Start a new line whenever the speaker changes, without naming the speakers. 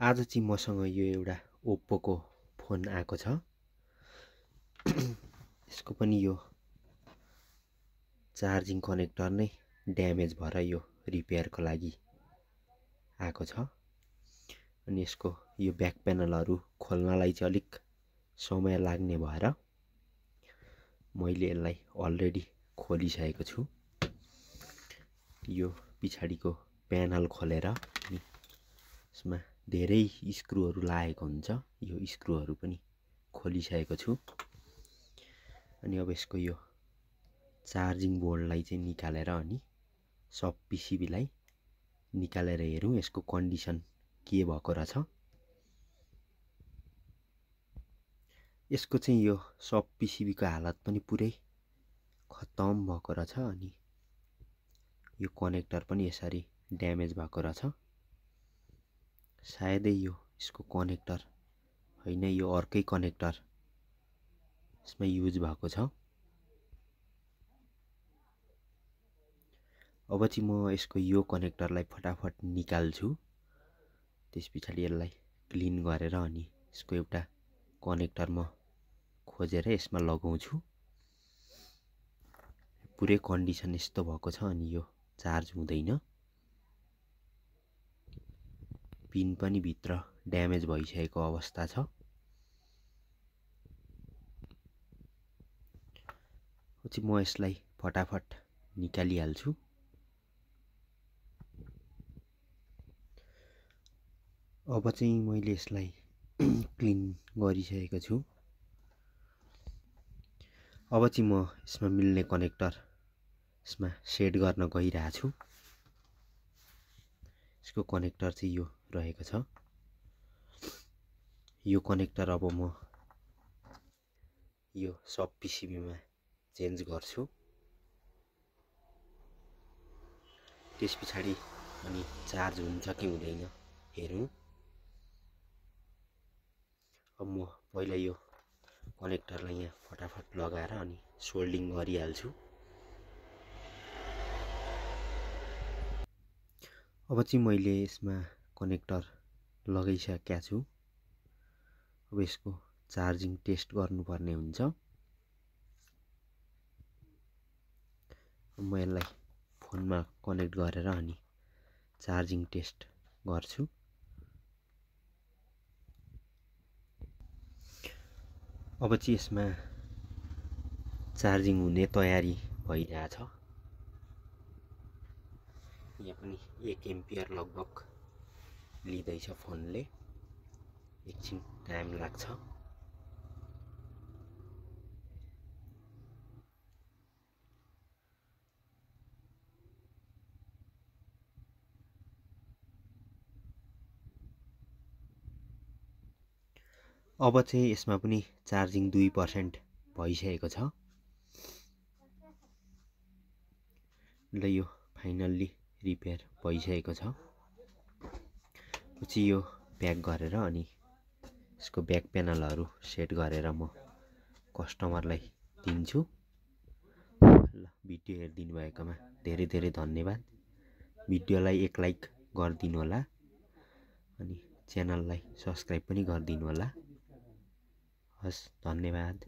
आज चाहिँ मसँग यो एउटा ओप्पोको फोन आएको छ। यसको पनि यो चार्जिङ कनेक्टर नै ड्यामेज भएर यो रिपेयरको लागि आएको छ। अनि यसको यो ब्याक प्यानलहरू खोल्नलाई चाहिँ अलिक समय लाग्ने भएर मैले यसलाई अलरेडी खोलिसकेको छु। यो पछाडिको प्यानल खोलेर यसमा धेरै स्क्रुहरू लागेको हुन्छ। यो स्क्रुहरू पनि खोलिसकेको छु। अनि अब यसको यो चार्जिङ बोर्डलाई चाहिँ निकालेर अनि सब पिसिबीलाई निकालेर हेरौँ यसको कन्डिसन के भएको रहेछ। यसको चाहिँ यो सब पिसिबीको हालत पनि पुरै खतम भएको रहेछ। अनि यो कनेक्टर पनि यसरी ड्यामेज भएको रहेछ। सायदै यो यसको कनेक्टर होइन, यो अर्कै कनेक्टर यसमा युज भएको छ। अब चाहिँ म यसको यो कनेक्टरलाई फटाफट निकाल्छु। त्यस पछाडि यसलाई क्लिन गरेर अनि यसको एउटा कनेक्टर म खोजेर यसमा लगाउँछु। पुरै कन्डिसन यस्तो भएको छ। अनि यो चार्ज हुँदैन। पिन पनि भित्र ड्यामेज भइसकेको अवस्था छ। चाहिँ म यसलाई फटाफट निकालिहाल्छु। अब चाहिँ मैले यसलाई क्लिन गरिसकेको छु। अब चाहिँ म यसमा मिल्ने कनेक्टर यसमा सेट गर्न गइरहेको छु। यसको कनेक्टर चाहिँ यो रहेको छ। यो कनेक्टर अब म यो सब पिसिबीमा चेन्ज गर्छु। त्यस पछाडि अनि चार्ज हुन्छ कि हुँदैन हेरौँ। अब म पहिला यो कनेक्टरलाई यहाँ फटाफट लगाएर अनि सोल्डिङ गरिहाल्छु। अब चाहिँ मैले यसमा कनेक्टर लगाइसकेका छु। अब यसको चार्जिङ टेस्ट गर्नुपर्ने हुन्छ। म यसलाई फोनमा कनेक्ट गरेर अनि चार्जिङ टेस्ट गर्छु। अब चाहिँ यसमा चार्जिङ हुने तयारी भइरहेछ। यहाँ पनि 1 एम्पियर लगभग लिँदैछ फोनले। एकछिन टाइम लाग्छ। अब चाहिँ यसमा पनि चार्जिङ 2% भइसकेको छ। ल यो फाइनल्ली रिपेयर भइसकेको छ। पछि यो प्याक गरेर अनि यसको ब्याक प्यानलहरू सेट गरेर म कस्टमरलाई दिन्छु। ल भिडियो हेरिदिनु भएकोमा धेरै धेरै धन्यवाद। भिडियोलाई एक लाइक गरिदिनु होला अनि च्यानललाई सब्स्क्राइब पनि गरिदिनु होला। हस्, धन्यवाद।